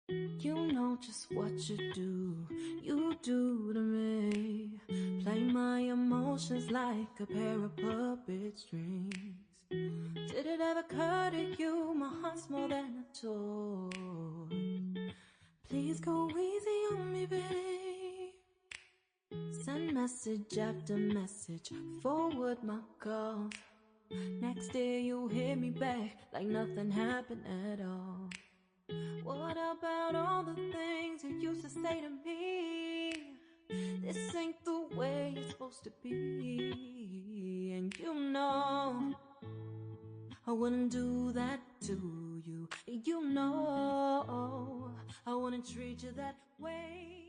You know just what you do to me. Play my emotions like a pair of puppet strings. Did it ever occur to you my heart's more than a toy? Please go easy on me, babe. Send message after message, forward my calls. Next day you hit me back like nothing happened at all. What about all the things you used to say to me? This ain't the way it's supposed to be. And you know I wouldn't do that to you. You know I wouldn't treat you that way.